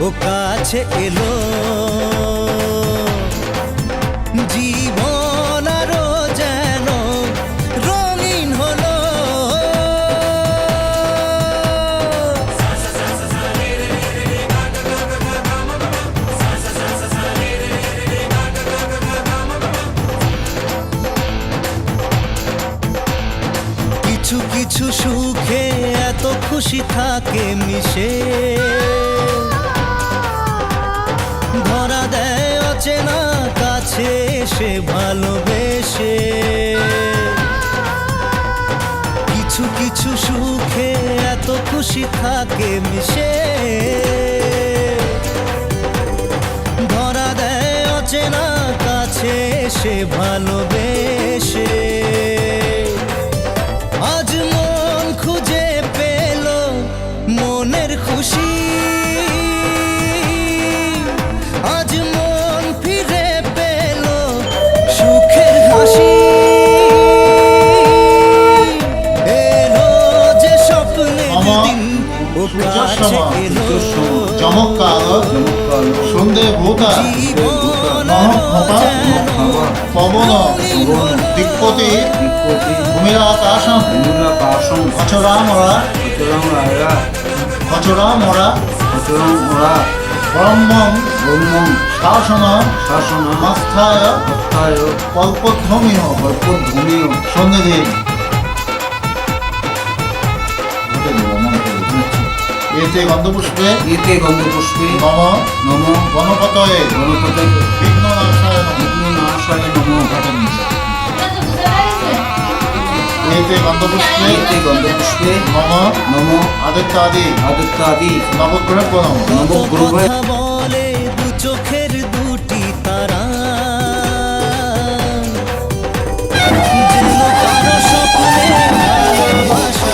ও কাছে এলো, জীবন আরো যেন রঙিন হলো। কিছু কিছু সুখে এত খুশি থাকে মিশে, ধরা দেয় অচেনা কাছে এসে ভালোবেসে। কিছু কিছু সুখে এত খুশি থাকে মিশে, ধরা দেয় অচেনা কাছে এসে ভালোবেসে। আজ মন খুঁজে পেল মনের খুশি, আজ মন ফিরে পেল সুখের হাসি। এলো যে স্বপ্নের দিন, ও কাছে এলো, চমৎকার সন্ধে ভূতা পবন দিক্পতি ভূমিরাকাশম খচরামরা ব্রহ্মম শাসন আস্থায় কল্পধ্বমীয় সন্ধ্যে এতে গন্ধপুষ্পে নম গণপতয়ে বিঘ্ননাশায় নম। এতে গন্ধপুষ্পে নম আদিত্যাদি নবগ্রহ কথা বলে দু চোখের দুটি তারা, যেন কারো স্বপ্নে ভালোবাসা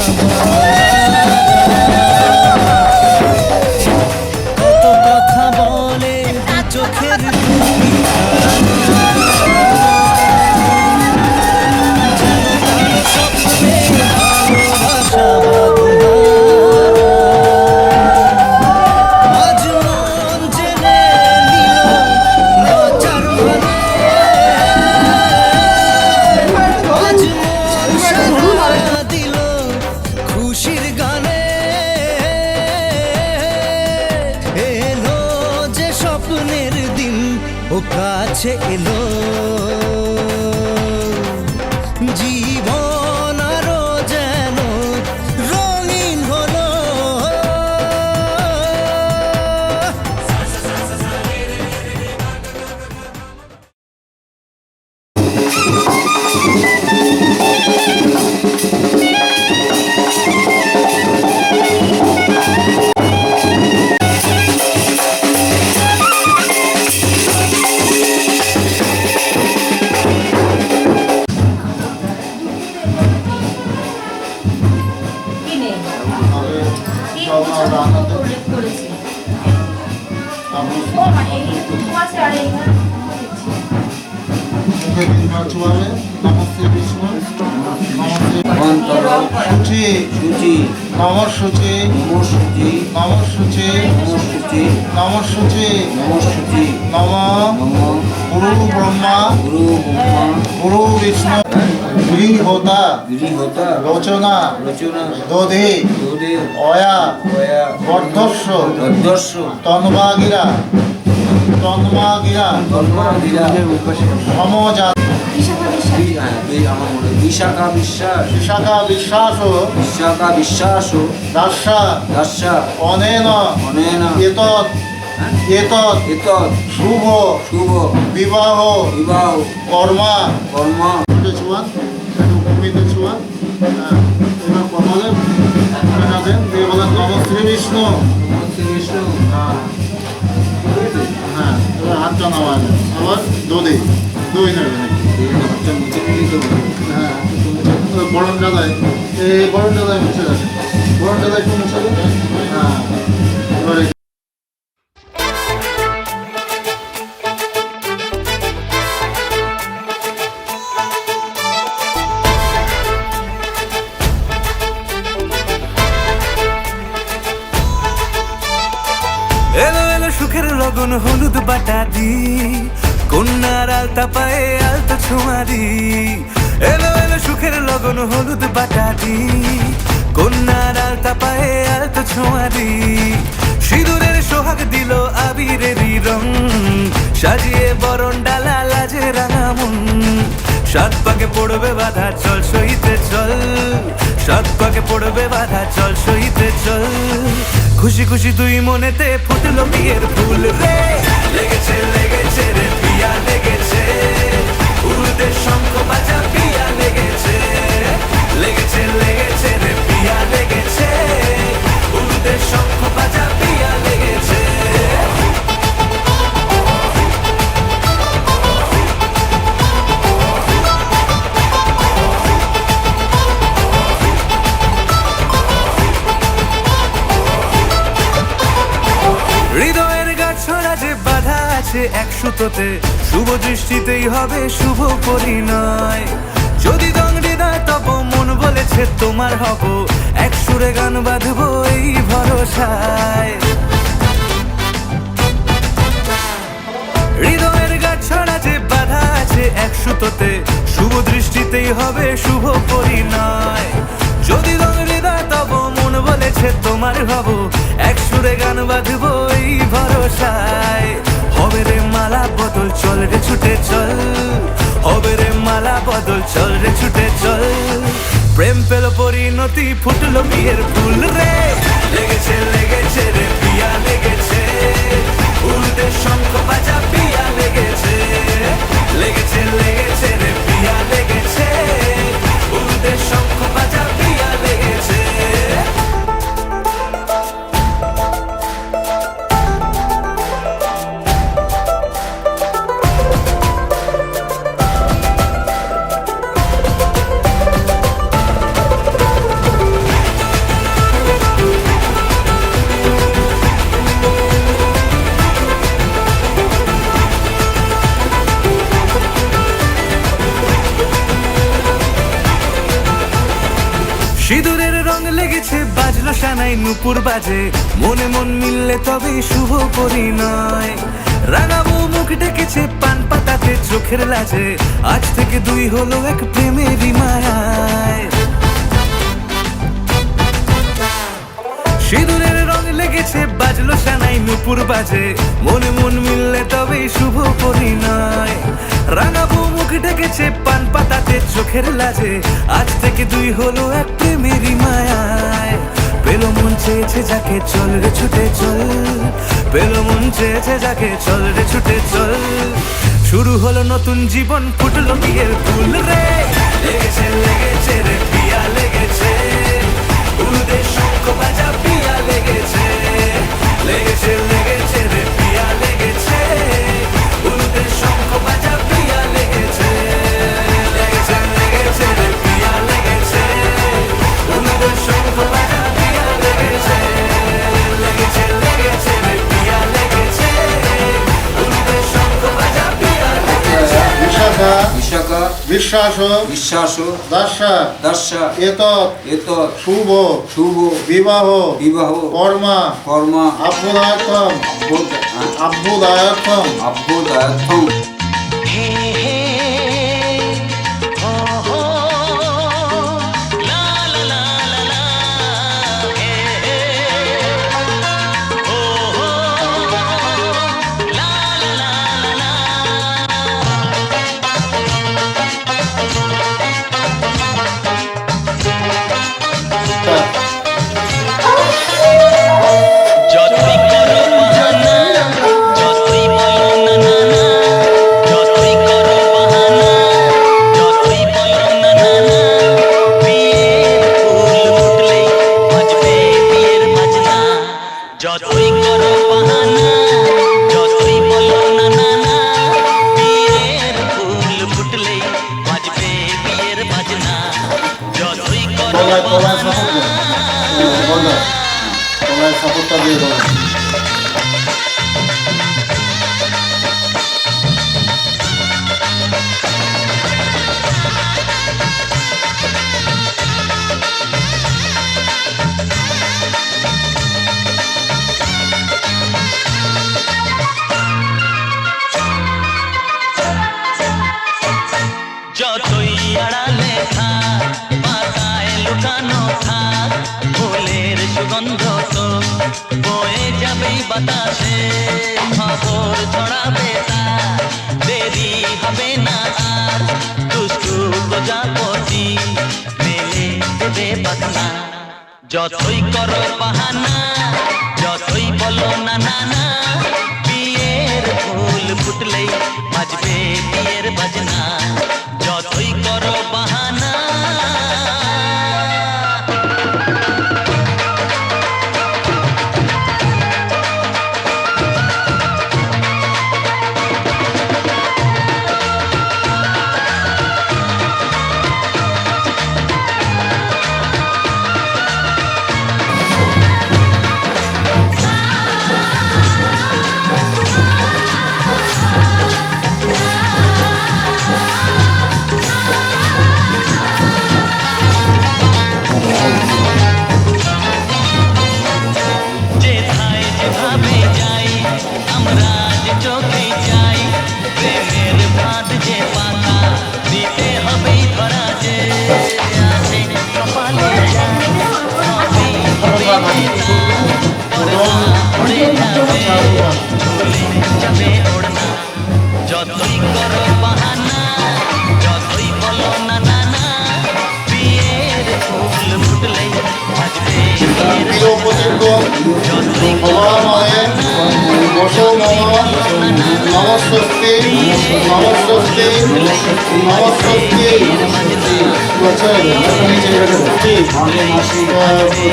কত কথা বলে দু চোখের দুটি তারা, যেন কারো স্বপ্নে ভালোবাসা আজ মন জেনে নিল বাঁচার মানে, আজ মন সাড়া দিল খুশির গানে। এলো যে স্বপ্নের দিন, ও কাছে এলো, জীবন আরো যেন রঙিন হলো। নম গুরু ব্রহ্মা গুরু বিষ্ণু গৃহতা রচনা দধি অয়া বর্ধস্য তন্মাগিরা সমজাত বিশাখা বিশ্বাস দাস্যা অনেন এতৎ শুভ বিবাহ কর্মা ছোঁয়ান ভূমিতে ছোঁয়ান। এবার কপালে দেন, দিয়ে বলেন নম শ্রী বিষ্ণু। হ্যাঁ, এবার হাতটা নামায় আবার দই নেবেন। হ্যাঁ, গরম ডালায় মুছে যাবে, গরম ডালায় একটু মুছে দেবে। হ্যাঁ, এবারে এলো এলো লগন হলুদ বাটা দি, কন্যার আলতা পায়ে আলতো ছোঁয়া দি। এলো এলো সুখের লগন হলুদ বাটা দি, কন্যার আলতা পায়ে আলতো ছোঁয়া দি। সিঁদুরের সোহাগ দিল আবিরেরই রং, সাজিয়ে বরণ ডালা লাজে রাঙা মন। সাত পাকে পড়বে বাধা চল সইতে চল, সাত পাকে পড়বে বাধা চল সইতে চল। খুশি খুশি দুই মনেতে ফুটলো বিয়ের ফুল রে, লেগেছে লেগেছে রে পিয়া লেগেছে, উড়তে শঙ্খ বাজা পিয়া লেগেছে, লেগেছে লেগেছে রে পিয়া লেগেছে, উড়তে শঙ্খ বাজা পিয়া লেগেছে। হৃদয়ের গাছড়া যে বাধা আছে এক সুতোতে, শুভ দৃষ্টিতেই হবে শুভ পরিণয়। যদি দং হৃদয় তব মন বলেছে তোমার হব, এক সুরে গান বাঁধবো এই ভরসায়। হৃদয়ের গাছড়া যে বাধা আছে এক সুতোতে, শুভ দৃষ্টিতেই হবে শুভ পরিণয়। যদি দং হৃদয় তব মন বলেছে তোমার হব, এক সুরে গান বাঁধবো এই ভরসায়। হবে রে মালা বদল চল রে ছুটে চল, হবে রে মালা বদল চল রে ছুটে চল। প্রেম পেল পরিণতি ফুটলো বিয়ের ফুল রে, লেগেছে লেগেছে রে পিয়া লেগেছে, উড়তে শঙ্খ বাজা পিয়া লেগেছে, লেগেছে লেগেছে রে পিয়া লেগেছে, উড়তে শঙ্খ বাজা পিয়া লেগেছে। সিঁদুরের রং লেগেছে বাজলো সানাই নুপুর বাজে, মনে মন মিললে তবে শুভ পরিণয়। রাঙাবো মুখ ডেকেছে পান পাতাতে চোখের লাজে, আজ থেকে দুই হলো এক প্রেমেরই মায়ায়। সিঁদুরের রং লেগেছে বাজলো সানাই নুপুর বাজে, মনে মন মিললে তবে শুভ পরিণয়। রাঙাবো মুখ ডেকেছে পান পাতাতে চোখের লাজে, আজ থেকে দুই হলো এক প্রেমেরই মায়ায়। পেলো মন চেয়েছে যাকে চল রে ছুটে চল, পেলো মন চেয়েছে যাকে চল রে ছুটে চল। শুরু হলো নতুন জীবন ফুটলো বিয়ের ফুল রে, লেগেছে লেগেছে রে পিয়া লেগেছে, উড়তে শঙ্খ বাজা পিয়া লেগেছে, লেগেছে লেগেছে রে পিয়া লেগেছে, উড়তে শঙ্খ বাজা পিয়া লেগেছে, লেগেছে লেগেছে রে পিয়া লেগেছে, উড়তে শঙ্খ বাজা পিয়া লেগেছে, লেগেছে লেগেছে রে পিয়া লেগেছে, উড়তে শঙ্খ বাজা পিয়া লেগেছে। বিশাখা বিশাখা বিশ্বাস বিশ্বাস দর্শা দর্শা এতৎ এতৎ শুভ শুভ বিবাহ বিবাহ কর্মা কর্মা আভ্যুদায়ত্তম আভ্যুদায়ত্তম আভ্যুদায়ত্তম। যতই করো বাহানা, যতই বলো না না না, যতই করো বাহানা, যতই বলো না না না, বিয়ের ফুল ফুটলেই বাজবে বিয়ের বাজনা। যতই করো বাহানা, যতই বলো না না না, বিয়ের ফুল ফুটলেই বাজবে বিয়ের বাজনা। যতই করো তলায় তলায় বাহানা। তলায় সাপোর্টটা দিয়ে দেবো। গন্ধ তো বয়ে যাবে বাতাসে, খবর ছড়াবে তার, দেরি হবে না আর, দুষ্টু প্রজাপতি মেলে দেবে পাখনা। যতই করো বাহানা, যতই বলো না না না, বিয়ের ফুল ফুটলেই বাজবে বিয়ের বাজনা। যতই করো বাহানা, যেথায় যেভাবে যাই আমরা যে চোখে যাই, প্রেমের ভাত যে পাতা দিতে হবেই ধরা যে আছে কপালে যায়, হবেই হবে উড়ে যাবে ভুলে যাবে ওড়না। যতই করো বাহানা, যতই বলো না না না, বিয়ের ফুল ফুটলেই বাজবে বিয়ের প্রিয় উপযুক্ত যতই বাবা মায়ের বসো মম নমস্বস্তি নমস্বস্তি নমস্বস্তি।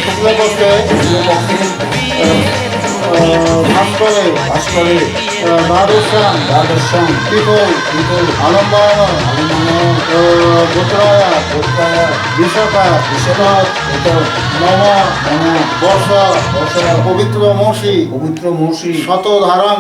শুক্লপক্ষে ভাস্করে দ্বাদশাম পিতল আনন্দায়ন গোত্রায়া বিশাখা নম বর্ষ পবিত্র মৌসি শত ধারণ।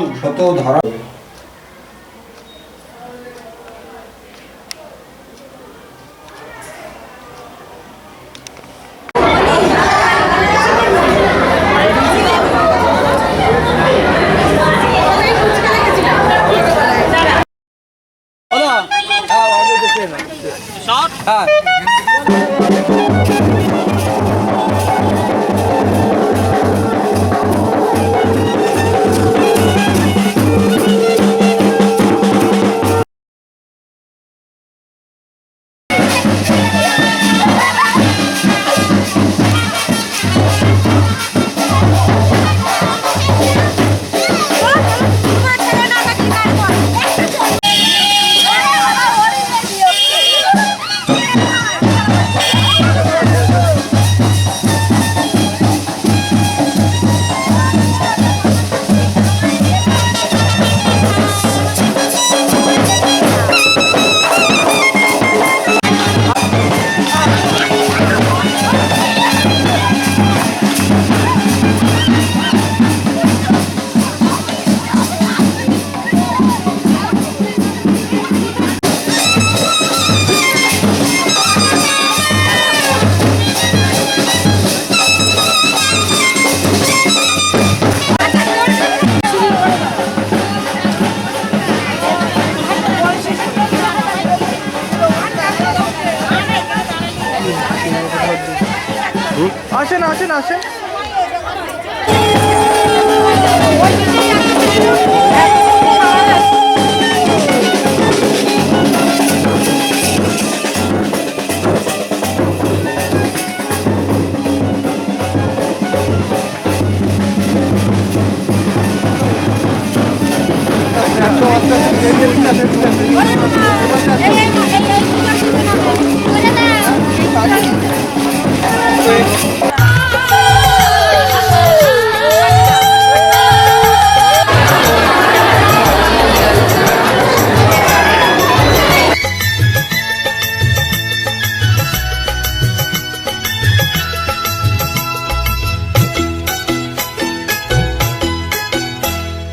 আসেন আসেন আসেন।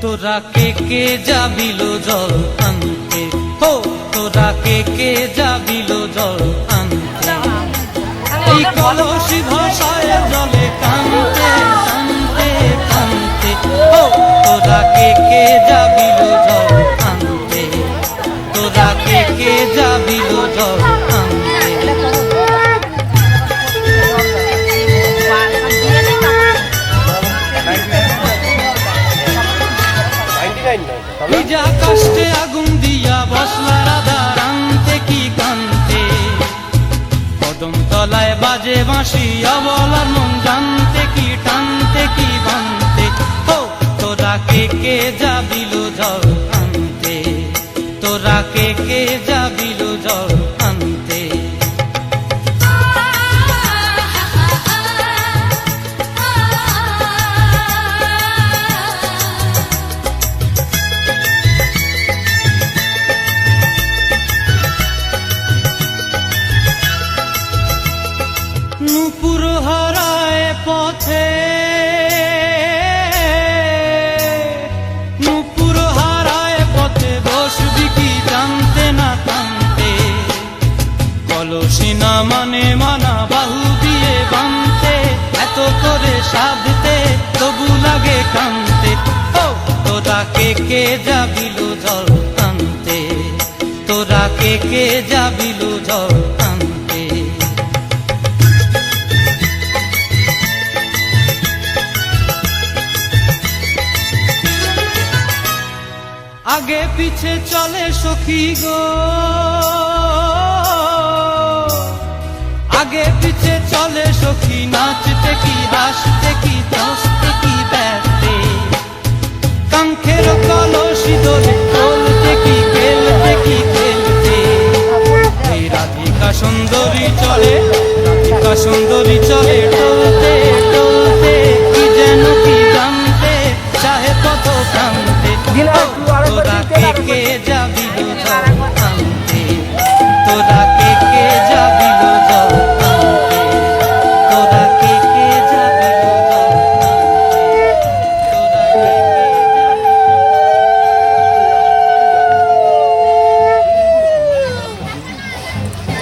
তোরা কে যাবিল জল আনতে, হো তোরা কে যাবিল জল আনতে, এই কলসি ভাষায় জলে কানতে কানতে কানতে, হো তোরা কে যাবিল জল আনতে, তোরা কে যাবিল জল আনতে। কদম তলায় বাজে বাঁশি অবলার মন জানতে কি টানতে কি বানতে ও তোরা কে যাবিল জল আনতে তোরা কে যাবিল জল আনতে নুপুর হারায় পথে নুপুর হারায় পথে বসবি কি জানতে না কানতে কলসি না মানে মানা বাহু দিয়ে বানতে এত করে সাধতে তবু লাগে কানতে ও তোরা কে যাবিল জল আনতে তোরা কে যাবিল জল আনতে আগে পিছে চলে সখী গো আগে পিছে চলে সখী নাচতে কি হাসতে কি হাসতে কি ব্যস্তে কাঙ্ক্ষের কলসি ধরে চলতে কি খেলতে কি খেলতে এই রাধিকা সুন্দরী চলে রাধিকা সুন্দরী চলে টলতে টলতে কি যেন কি জানতে চাহে কত কানতে তোরা কে যাবিল জল আনতে তোরা কে যাবিল জল আনতে তোরা কে যাবিল জল আনতে তোরা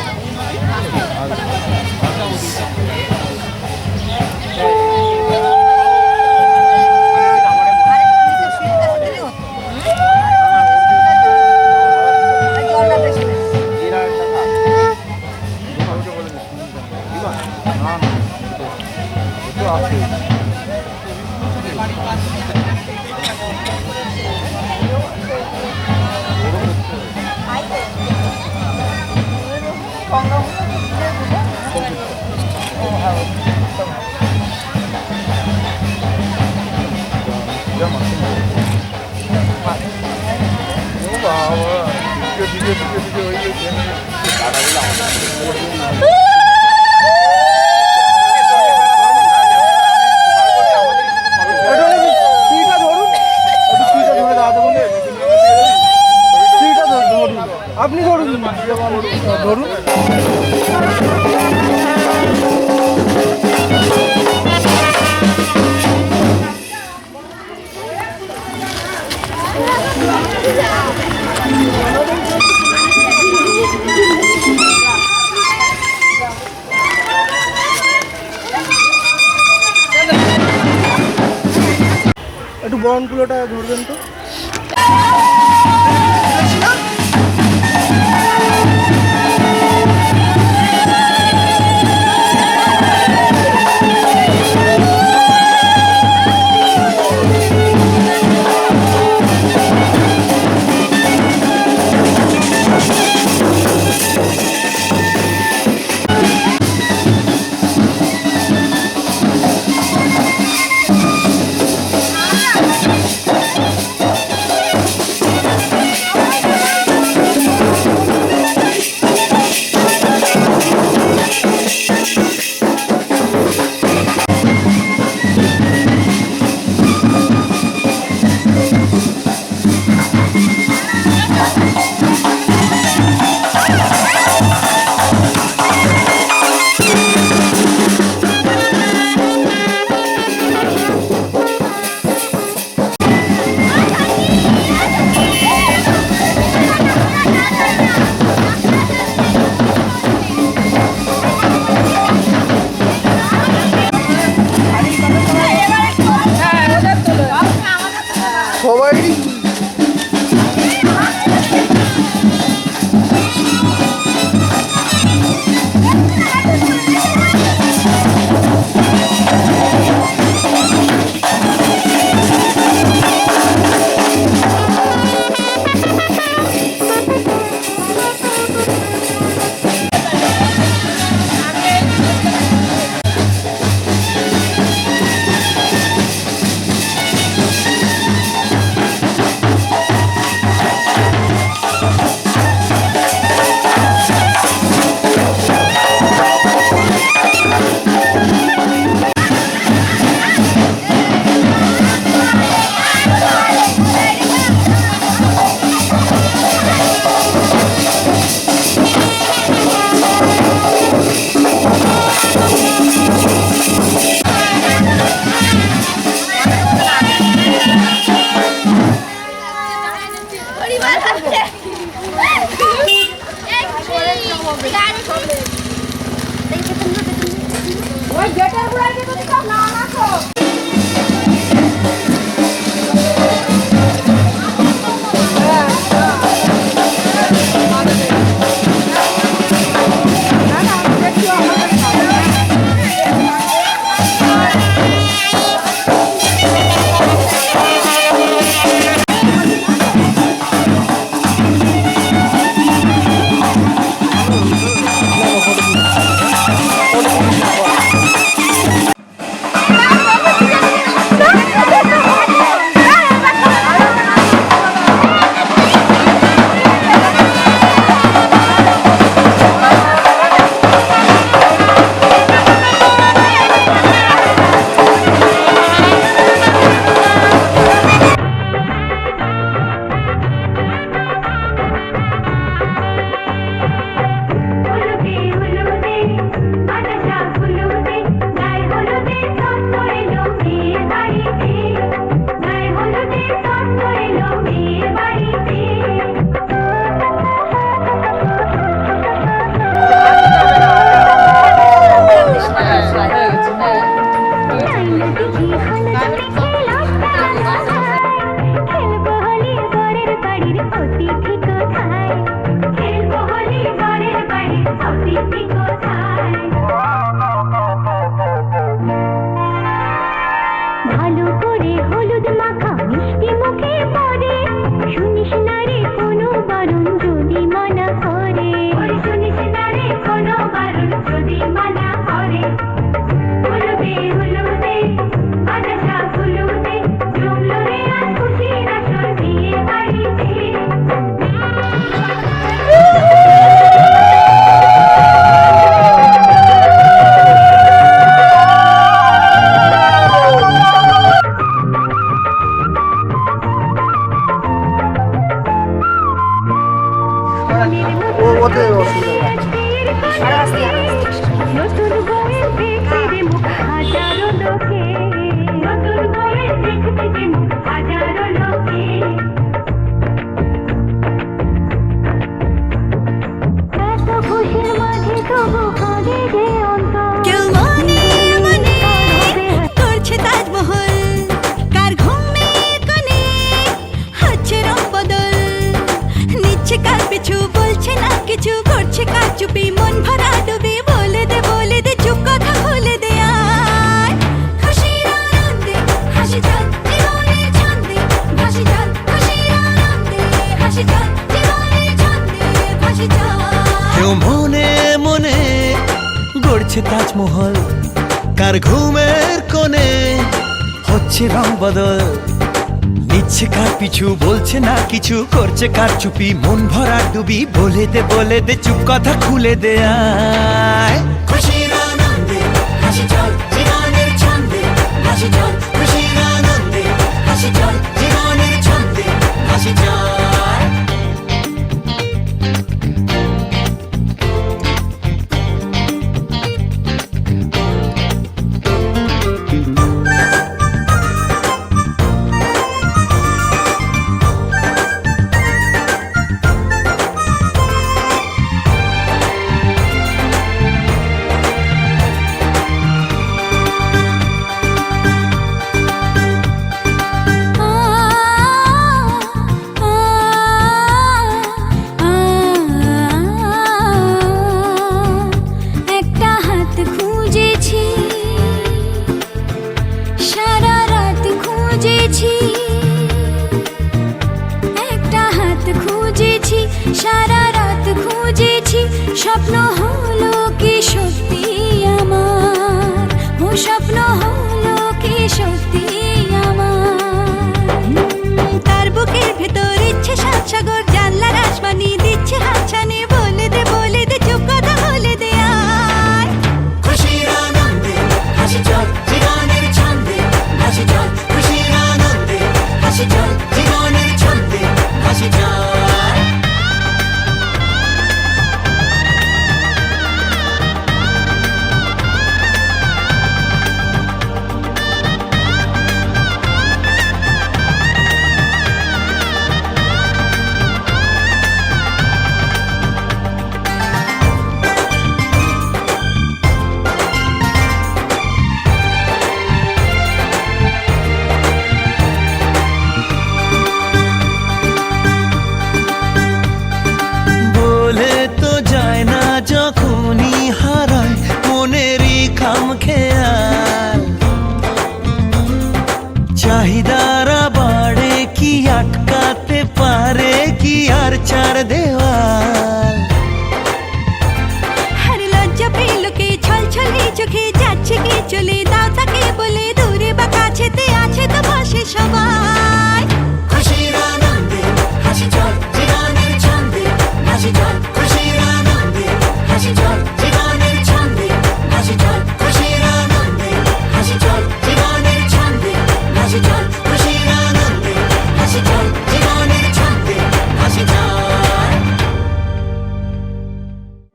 আপনি ধরুন ধরুন একটু বরণগুলোটা ধরবেন তো তাজমহল, কার ঘুমের কোণে হচ্ছে রং বদল, নিচ্ছে কার পিছু, বলছে না কিছু, করছে কার চুপি, মন ভরা ডুবি, বলে দে চুপ কথা খুলে দে আয়। খুশির আনন্দে হাসি চল জীবনের ছন্দে, হাসি চল খুশির আনন্দে, হাসি চল জীবনের ছন্দে, হাসি চল। সারা রাত খুঁজেছি, স্বপ্ন হলো কি সত্যি আমার, ও স্বপ্ন হলো কি সত্যি আমার। তার বুকের ভেতর ইচ্ছে সাত সাগর, জানলার আসমানি দিচ্ছে হাতছানি, বলে দে চুপ কথা বলে দে আর। খুশির আনন্দে হাসি চল জীবনের ছন্দে, হাসি চল খুশির আনন্দে, হাসি চল জীবনের ছন্দে, হাসি চল। যখনই হারায় মনেরই খাম খেয়াল, চাহিদারা বাড়ে কি আটকাতে পারে কি আর চার দেওয়াল। হর লজ্জা পেল কে ছল ছলে চোখে যাচ্ছে কে চলে, দাও তাকে বলে দূরে বা কাছেতে আছে তো পাশে সবাই। খুশির আনন্দে হাসি চল জীবনের ছন্দে, হাসি চল খুশির আনন্দে, হাসি চল জীবনের ছন্দে, হাসি চল খুশির আনন্দে, হাসি চল জীবনের ছন্দে, হাসি চল খুশির আনন্দে, হাসি চল জীবনের ছন্দে, হাসি চল।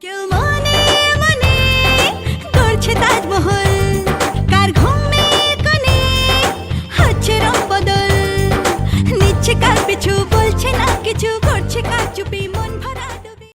কেউ মনে মনে করছে তাজমহল, কার ঘুমের কোণে হচ্ছে রং বদল, নিচ্ছে কার পিছু, বলছে না কিছু, করছে কার চুপি, মন ভরা ডুবি।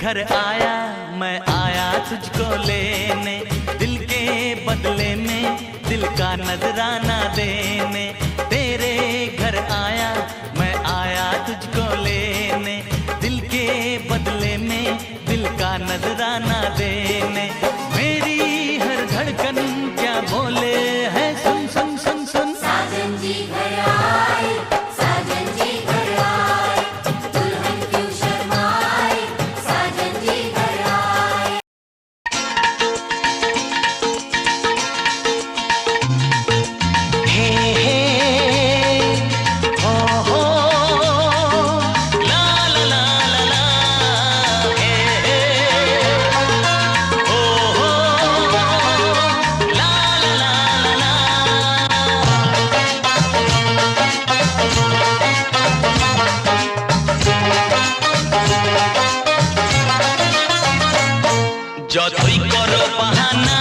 घर आया मैं आया तुझको लेने, दिल के बदले में दिल का नजराना देने। तेरे घर आया मैं आया तुझको लेने, दिल के बदले में दिल का नजराना देने। मेरी हर धड़कन क्या बोले है सुन सुन सुन सुन। साजन जी घर आए, साजन जी घर आए, दुल्हन क्यों शर्माए, साजन जी घर आए। हे हे हो ला ला ला ला ला, हे हे हो ला ला ला ला ला। যতই করো বাহানা,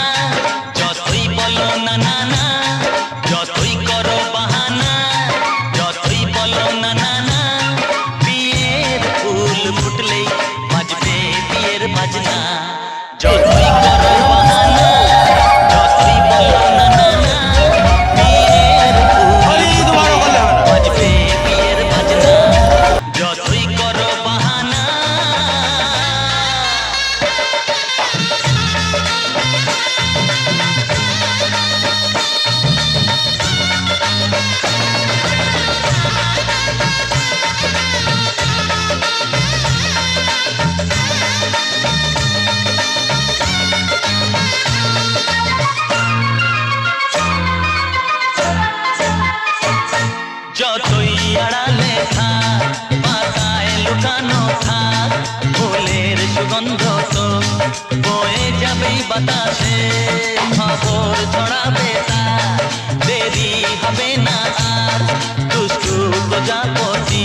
যতই বলো না না না, যতই করো বাহানা, যতই বলো না না না, বিয়ের ফুল ফুটলেই বাজবে বিয়ের বাজনা। যতই করো বাহানা, যতই বলো না না না, বিয়ের ফুল ফুটলেই বাজবে বিয়ের বাজনা। যতই করো বাহানা। যতই আড়ালে থাক, পাতায় লুকানো থাক, ফুলের সুগন্ধ তো বয়ে যাবেই বাতাসে। খবর ছড়াবে তার, দেরি হবে না আর, দুষ্টু প্রজাপতি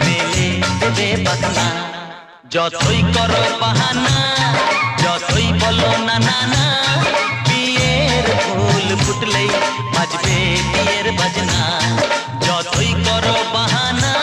মেলে দেবে বাসনা। যতই করো বাহানা, যতই বলো না না না, বিয়ের ফুল ফুটলেই বাজবে বিয়ের বাজনা। যতই করো বাহানা।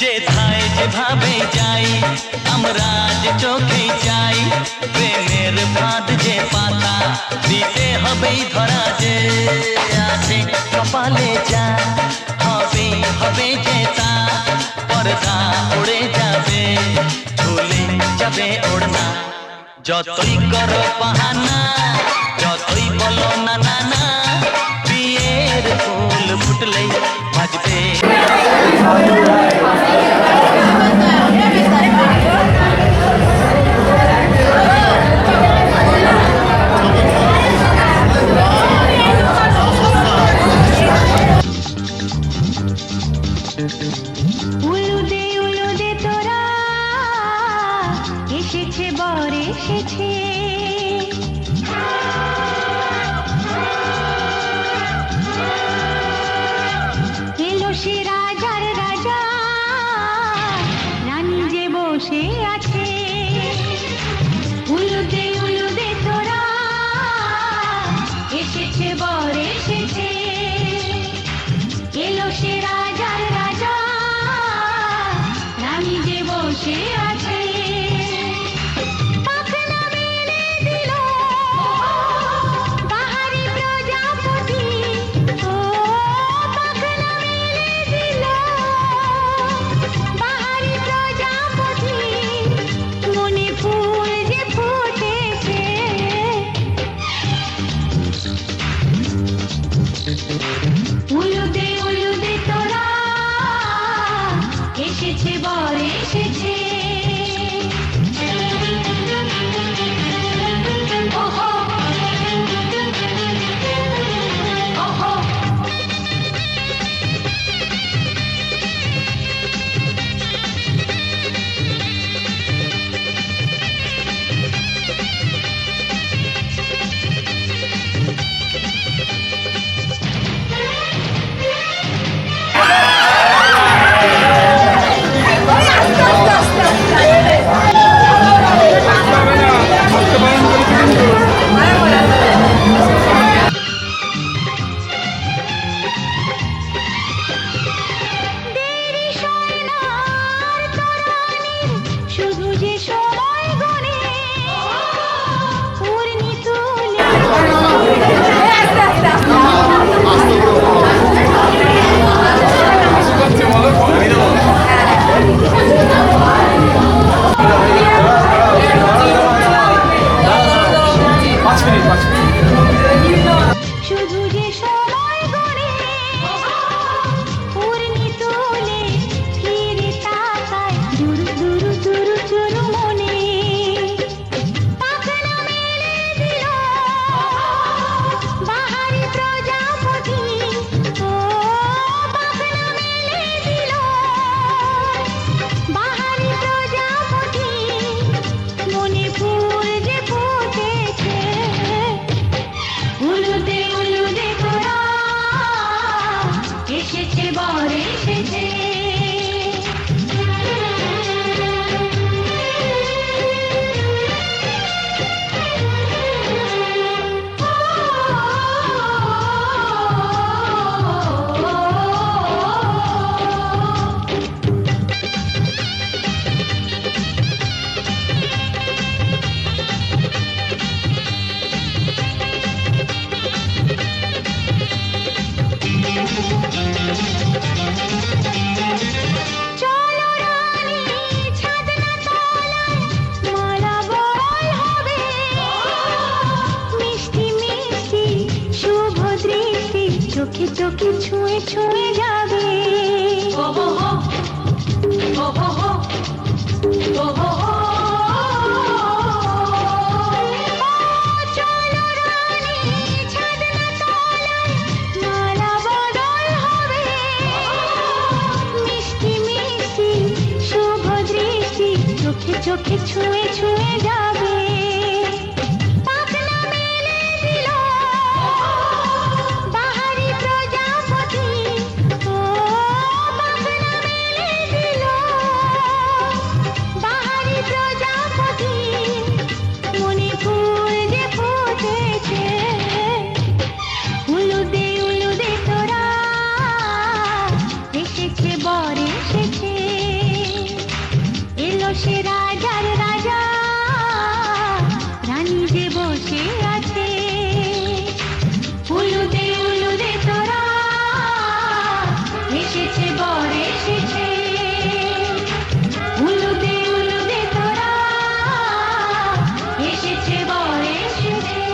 যেথায় যেভাবে যাই আমরা যে চোখেই চাই, প্রেমের ফাঁদ যে পাতা দিতে হবেই ধরা। যে আছে কপালে যা হবেই হবে যে তা, পর্দা উড়ে যাবে ঝুলে যাবে ওড়না। যতই করো বাহানা, যতই বলো না না না, বিয়ের ফুল ফুটলেই বাজবে। উলুদে তোরা, এসেছে বর এসেছে, চোখে চোখে ছুঁয়ে ছুঁয়ে যাবে চলো রানী ছাদনা তলায় মালা বদল হবে মিষ্টি মিষ্টি শুভ দৃষ্টি চোখে চোখে ছুঁয়ে ছুঁয়ে যাবে পাখনা মেলে দিল বাহারি প্রজাপতি ও পাখনা মেলে দিল বাহারি প্রজাপতি মনে ফুল যে ফুটেছে উলুদে তোরা এসেছে বর এসেছে এলো সে রাজার রাজা রানী যে বসে আছে উলুদে তোরা এসেছে বর এসেছে উলুদে তোরা এসেছে বর এসেছে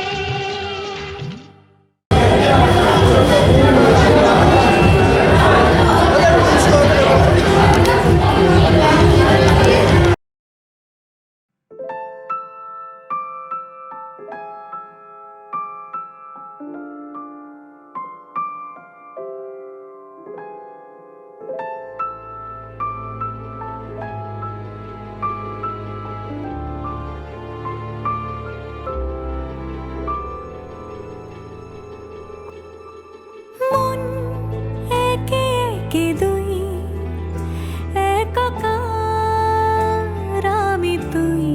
মন একে একে দুই একাকার আমি তুই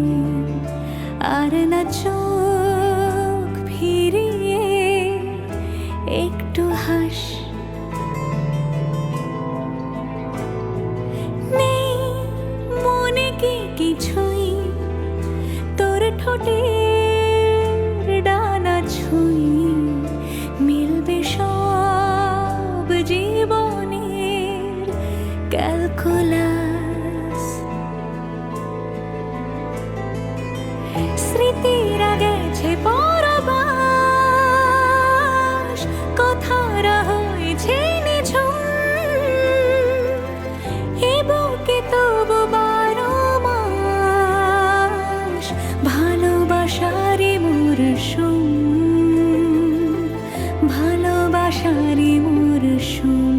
আর না চোখ ফিরিয়ে একটু হাস নেই মনে কি কিছুই তোর ঠোঁটের ডানা ছুঁই মিলবে সব জীবনের ক্যালকুলাস স্মৃতিরা গেছে পরবাস কথারা হয়েছে নিঝুম এ বুকে তবু 12 মাস ভালোবাসারই মরশুম ভালোবাসারই মরশুম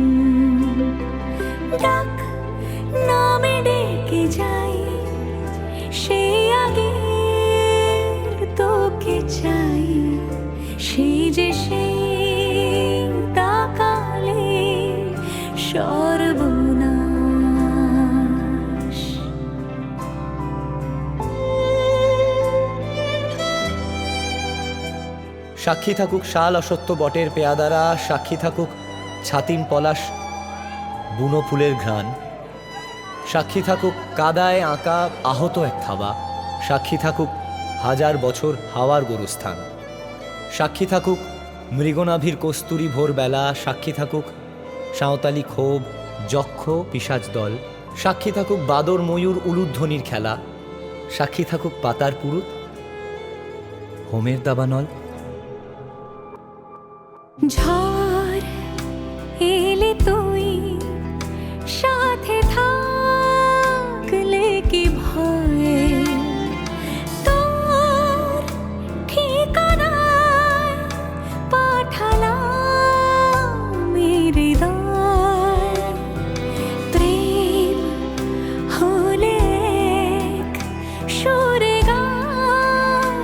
ডাক নামে ডেকে যাই সেই আগের তোকে চাই সেই যে সেই তাকালে সর্বনাশ সাক্ষী থাকুক শাল অসত্য বটের পেয়াদারা সাক্ষী থাকুক ছাতিম পলাশ বুনো ফুলের ঘ্রাণ সাক্ষী থাকুক কাদায় আঁকা আহত এক থাবা সাক্ষী থাকুক হাজার বছর হাওয়ার গরুস্থান সাক্ষী থাকুক মৃগনাভির কস্তুরী ভোরবেলা সাক্ষী থাকুক সাঁওতালি ক্ষোভ যক্ষ পিশাচ দল সাক্ষী থাকুক বাদর ময়ূর উলুধ্বনির খেলা সাক্ষী থাকুক পাতার পুরুত হোমের দাবানল ঝড় এলে তুই সাথে থাকলে কি ভয় তোর ঠিকানায় পাঠালাম হৃদয় প্রেম হলে এক সুরে গান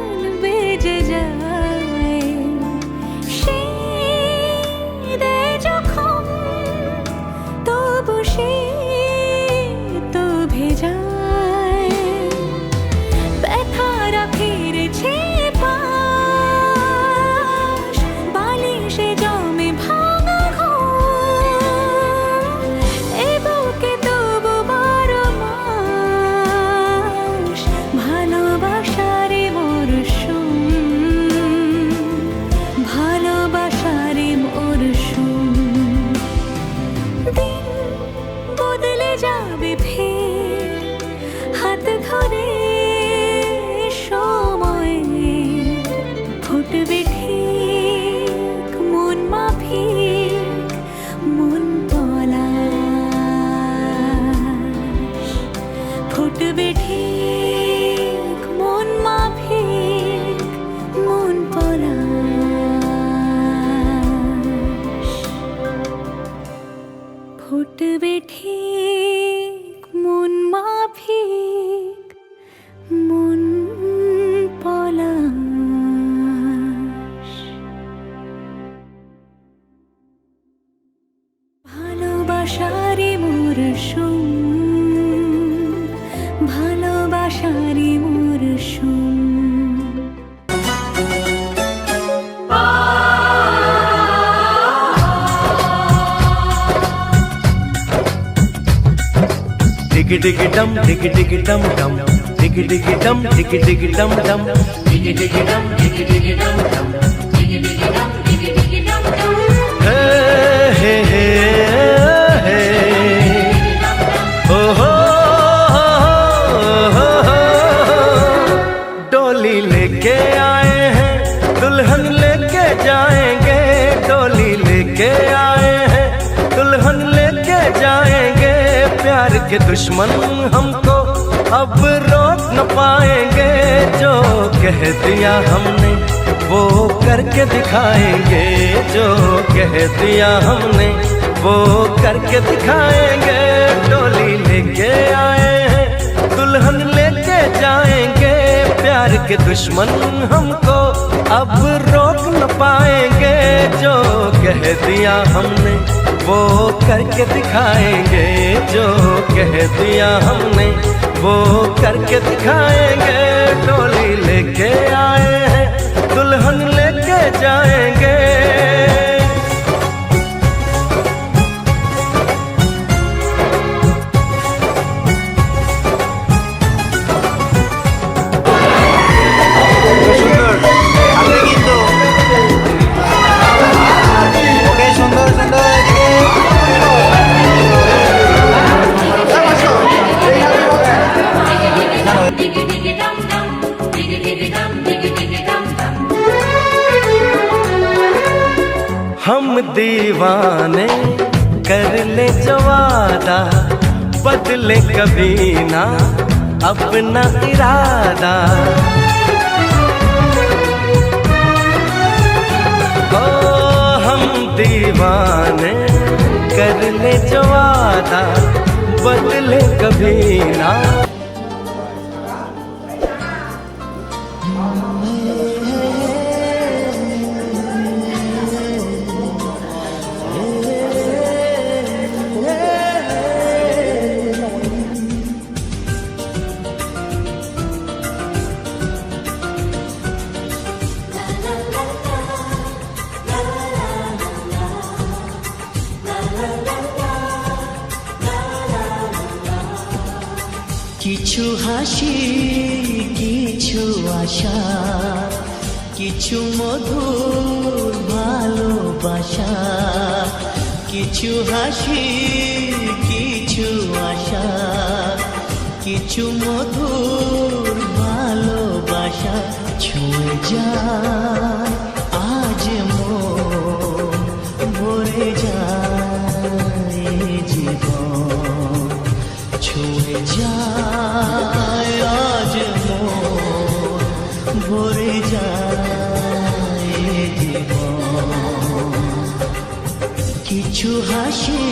বেজে যায় সেই ভালোবাসারি মরশুম, ভালোবাসারি মরশুম। Diggy diggy dum, diggy diggy dum dum, diggy diggy dum, diggy diggy dum dum, diggy diggy dum, diggy diggy dum dum, diggy diggy dum, diggy diggy dum dum. Hey hey hey hey, oh ho ho ho. डोली लेके आए हैं, दुल्हन लेके जाएंगे, डोली लेके आए हैं, दुल्हन लेके जाएंगे। प्यार के दुश्मन हमको अब रोक न पाएंगे, जो कह दिया हमने वो करके दिखाएंगे, जो कह दिया हमने वो करके दिखाएंगे। डोली लेके आए हैं, दुल्हन लेके जाएंगे, प्यार के दुश्मन हमको अब रोक न पाएंगे, जो कह दिया हमने वो करके दिखाएंगे, जो कह दिया हमने वो करके दिखाएंगे। डोली लेके आए हैं, दुल्हन लेके जाएंगे। हम दीवाने कर ले जो वादा, बदले कभी ना अपना इरादा। ओ हम दीवाने कर ले जो वादा, बदले कभी ना। কিছু হাসি, কিছু আশা, কিছু মধুর ভালোবাসা। কিছু হাসি, কিছু আশা, কিছু মধুর ভালোবাসা। ছুঁয়ে যায় আজ মন, ভরে যায় জীবন। ছুঁয়ে যায় আজ মন, ভরে যায় জীবন। কিছু হাসি,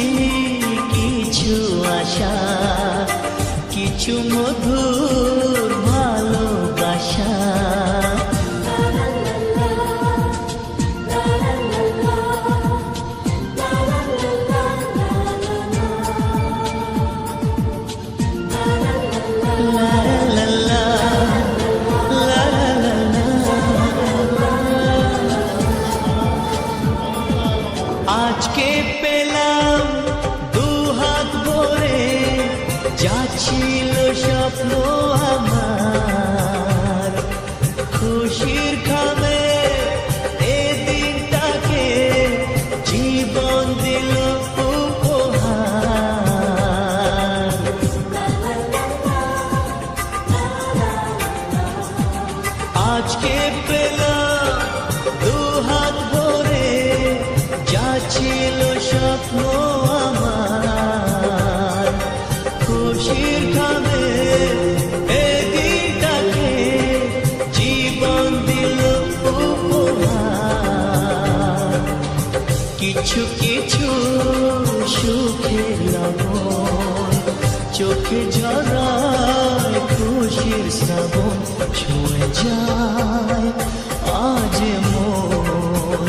কিছু আশা, কিছু মধুর ভালোবাসা। আজকে পেলাম দু হাত ভরে, যা ছিল স্বপ্ন আমার। খুশির খামে এ দিনটাকে জীবন দিল উপহার। আজকে পেলাম দু হাত ভরে, যা ছিল স্বপ্ন আমার। খুশির খামে এ দিনটাকে জীবন দিল উপহার। কিছু কিছু সুখের লবণ, চোখে ঝরায় খুশির শ্রাবণ। ছুঁয়ে যায় আজ মন,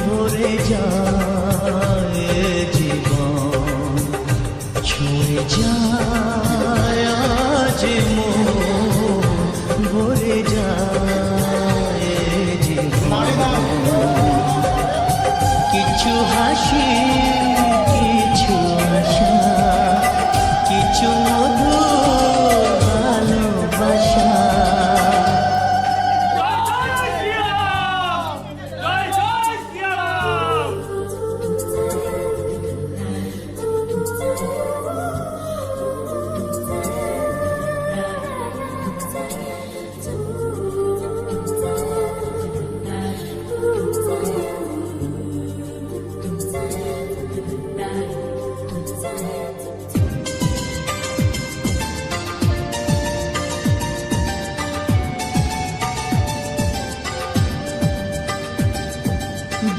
ভরে যায় জীবন।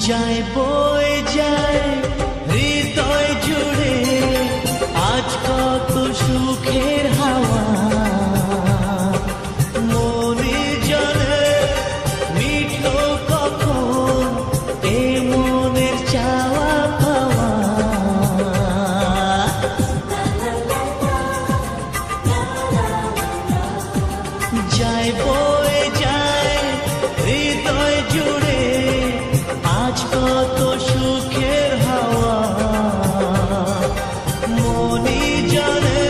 যায় বয়ে যায় হৃদয় জুড়ে আজ কত সুখের হাওয়া মনে জলে মিঠো কখন এ মনের চাওয়া পাওয়া যায় বয়ে যায় হৃদয় জুড়ে আজ কত সুখের হাওয়া মনি জানে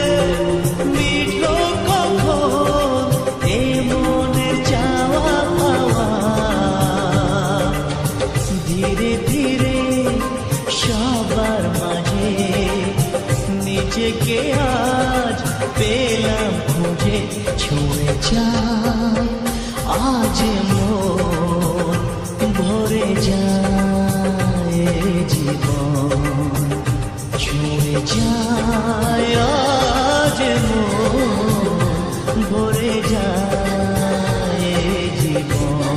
মিঠো কখন এ মনের চাওয়া পাওয়া ধীরে ধীরে সবার মাঝে নিজেকে আজ পেলাম খুঁজে ছুঁয়ে যায় আজ মন ভরে যায় জীবন ছুঁয়ে যায় আজ মন ভরে যায় জীবন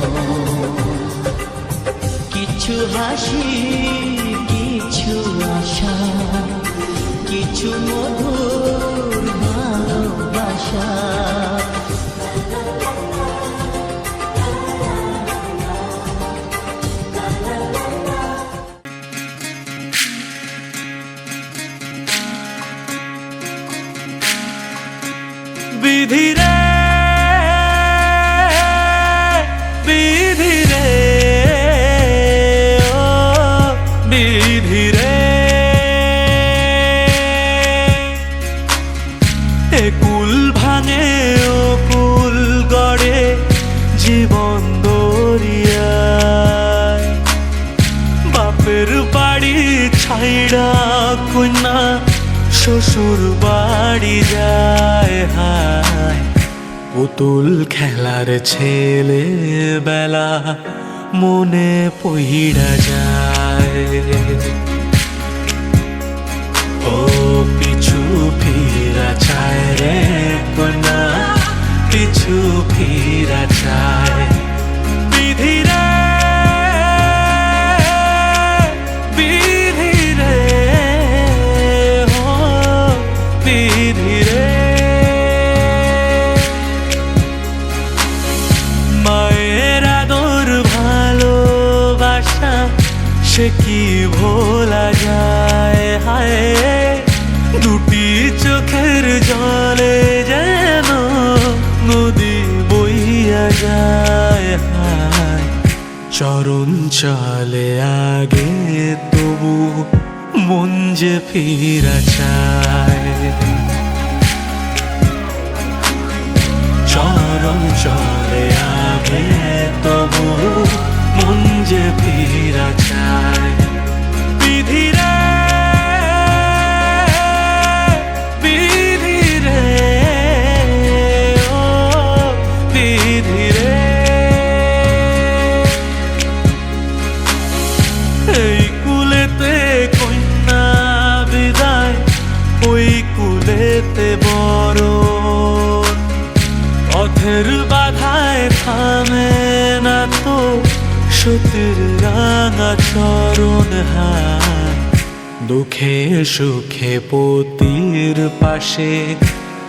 কিছু হাসি কিছু আশা কিছু মধুর ভালোবাসা বিধি রে বিধি রে ও বিধি রে এ কুল ভাঙে ও কুল গড়ে জীবন দরিয়ায় বাপের বাড়ি ছাইড়া কন্যা শ্বশুর বাড়ি যায় হায় পুতুল খেলার ছেলে বেলা মনে পইড়া যায় ও পিছু ফিরা চায় রে কন্যা পিছু ফিরা চায় বিধি রে বিধি রে ও বিধি রে মায়ের আদর ভালোবাসা সে কি ভোলা যায় হায় দুটি চোখের জলে যেন নদী বইয়া যায় হায় চরণ চলে আগে তবু মন যে ফিরা চায় চরণ চলে আগে তবু মন যে ফিরা চায় বিধি রে বিধি রে ও বিধি রে এই কুলেতে কন্যা বিদায় ওই কুলেতে বড় পথের বাধায় থামে না তো সতীর রাঙা চরণ হায় দুঃখে সুখে পতির পাশে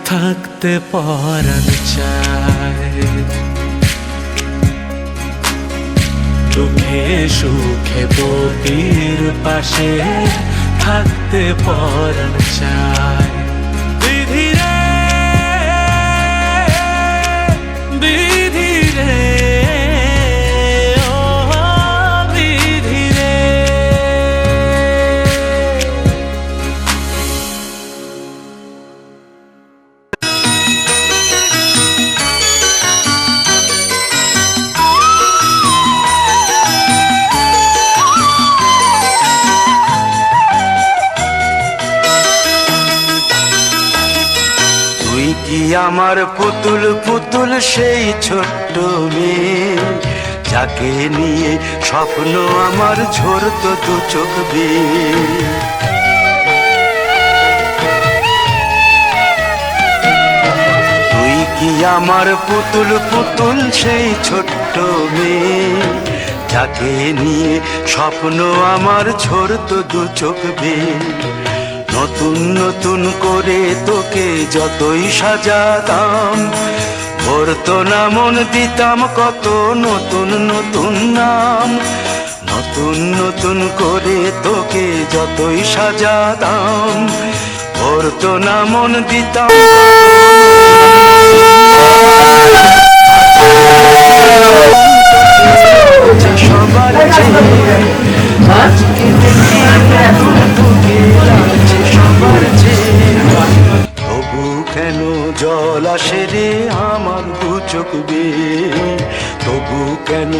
থাকতে পরাণ চায় দুঃখে সুখে পতির পাশে থাকতে পরাণ চায় বিধি রে বিধি রে ও বিধি রে কি আমার পুতুল পুতুল সেই ছোট্ট মেয়ে যাকে নিয়ে স্বপ্ন আমার ঝরতো দু চোখ বেয়ে তুই কি আমার পুতুল পুতুল সেই ছোট্ট মেয়ে যাকে নিয়ে স্বপ্ন আমার ঝরতো দু চোখ বেয়ে। নতুন নতুন করে তোকে যতই সাজাতাম, ভরতো না মন, দিতাম কত নতুন নতুন নাম। নতুন নতুন করে তোকে যতই সাজাতাম, ভরতো না মন, দিতাম সবার চেয়ে আজকে দেখি নতুন তোকে লাগছে সবার চেয়ে। তবু কেন জল আসে রে আমার দু চোখ বেয়ে, তবু কেন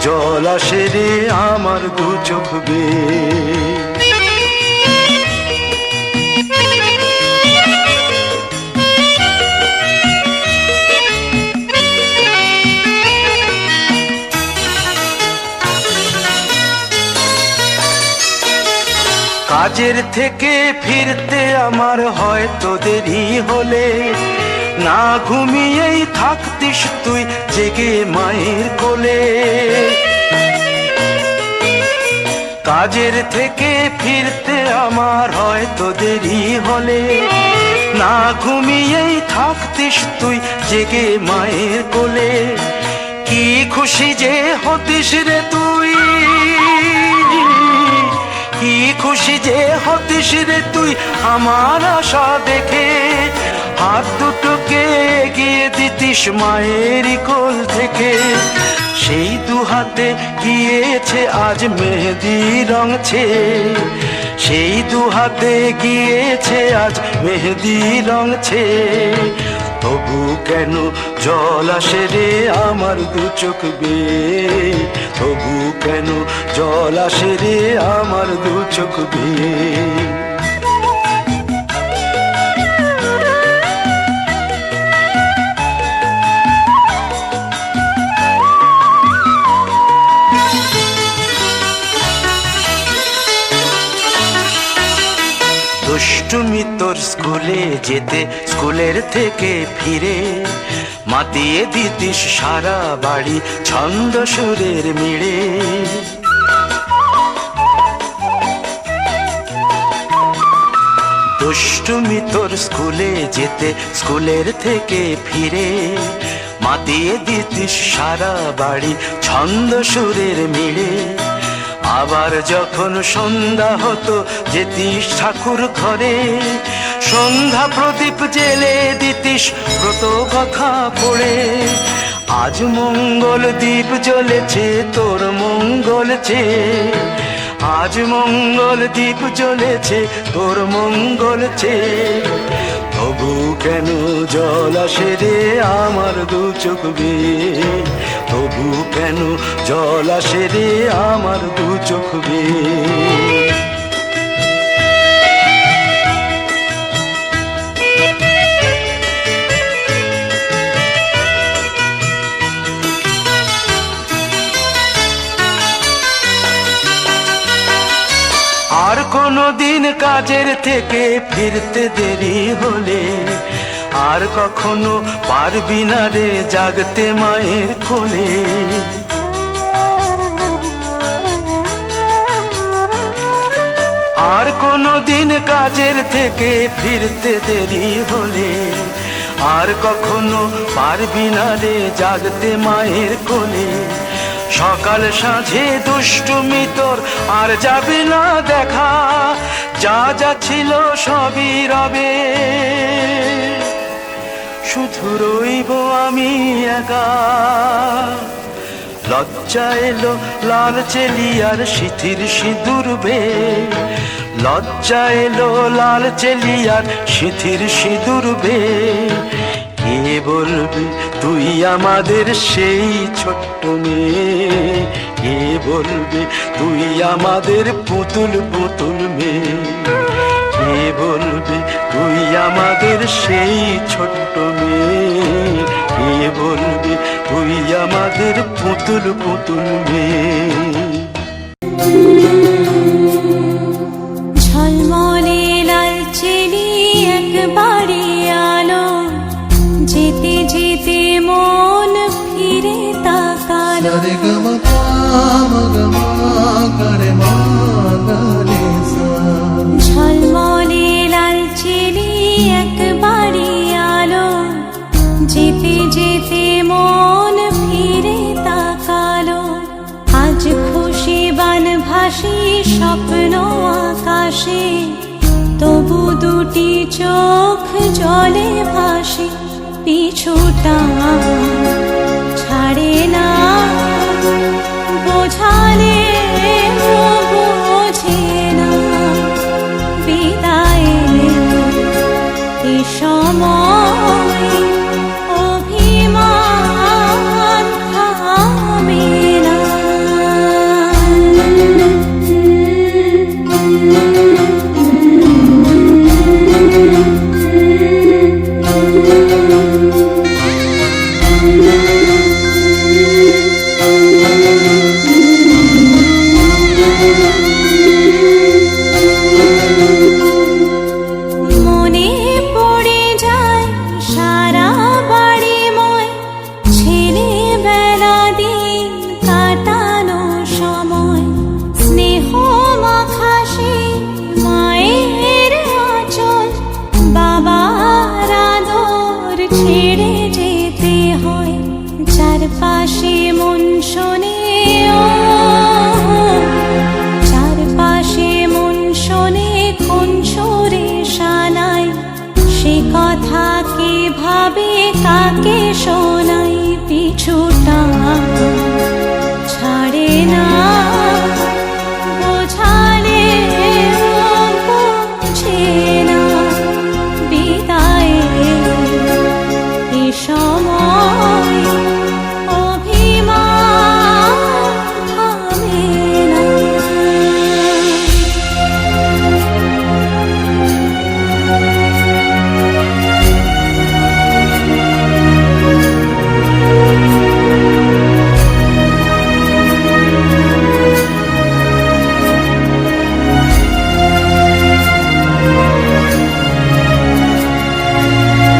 জল আসে রে আমার দু চোখ বেয়ে। কাজের থেকে ফিরতে আমার হয়তো দেরি হলে, না ঘুমিয়েই থাকতিস তুই জেগে মায়ের কোলে। কাজের থেকে ফিরতে আমার হয়তো দেরি হলে, না ঘুমিয়েই থাকতিস তুই জেগে মায়ের কোলে। কি খুশি যে হতিস রে তুই, কি খুশি যে হতিস রে তুই আমার আশা দেখে। হাত দুটোকে এগিয়ে দিতিস মায়ের কোল থেকে, সেই দু হাতে গিয়েছে আজ মেহেদি রং ছেয়ে। সেই দু হাতে গিয়েছে আজ মেহেদি রং ছেয়ে। তবু কেন জল আসে রে আমার দু চোখ বেয়ে, তবু কেন জল আসে রে আমার দু চোখ বেয়ে। দুষ্টুমি তোর স্কুলে যেতে, স্কুলের থেকে ফিরে মাতিয়ে দিতিস সারা বাড়ি ছন্দ সুরের মিড়ে। দুষ্টুমি তোর স্কুলে যেতে, স্কুলের থেকে ফিরে মাতিয়ে দিতিস সারা বাড়ি ছন্দ সুরের মিড়ে। আবার যখন সন্ধ্যা হতো যেতিস ঠাকুর ঘরে, সন্ধ্যা প্রদীপ জেলে দিতিস ব্রত কথা পড়ে। আজ মঙ্গল দ্বীপ জ্বলেছে তোর মঙ্গল চেয়ে, আজ মঙ্গল দ্বীপ জ্বলেছে তোর মঙ্গল চেয়ে। তবু কেন জল আসে রে আমার দু চোখ বেয়ে, তবু কেন জল আসে রে আমার দু চোখ বেয়ে। আর কোনো দিন কাজের থেকে ফিরতে দেরি হলে, আর কখনো পারবি না রে জাগতে মায়ের কোলে। আর কোনো দিন কাজের থেকে ফিরতে দেরি হলে, আর কখনো পারবি না রে জাগতে মায়ের কোলে। সকাল সাঁঝে দুষ্টুমি তোর আর যাবে না দেখা, যা যা ছিল সবই রবে, শুধু রইব আমি একা। লজ্জা এলো লাল চেলিয়ার সিথির সিঁদুর বে, লজ্জা এলো লাল চেলিয়ার সিথির সিঁদুর বে। কে বলবে তুই আমাদের সেই ছোট্ট মেয়ে, কে বলবে তুই আমাদের পুতুল পুতুল মেয়ে। কে বলবে তুই আমাদের সেই ছোট্ট মেয়ে, কে বলবে তুই আমাদের পুতুল পুতুল মেয়ে। ঝলমলে লালচেলি একবারে আলো, যেতে যেতে মন ফিরে তাকালো। ভাসি স্বপ্ন আকাশে, তবু দুটি চোখ জলে ভাসে, পিছুটা ছাড়ে না, বোঝালে বোঝে না, বিদায়ের এ সময় অভিমান থামে না। মনে পড়ে যায় সারা বাড়িময় ছেলেবেলা দিন কাটানো সময়, স্নেহ মাখা সেই মায়ের আঁচল, বাবার আদর ছেড়ে যেতে হয়, চারপাশে মন শোনে ও, চারপাশে মন শোনে কোন সুরে শানাই, সে কথা কে ভাবে কাকে শোনাই, পিছুটা ছাড়ে না, বোঝালে বোঝে না, বিদায়ের এ সময় অভিমান থামে না।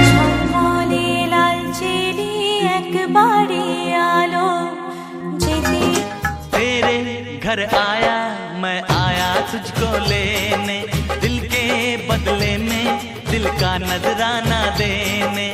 ঝলমলে লালচেলি একবারে আলো, যেতে तेरे घर आया मैं आया तुझको लेने, दिल के बदले में दिल का नजराना देने,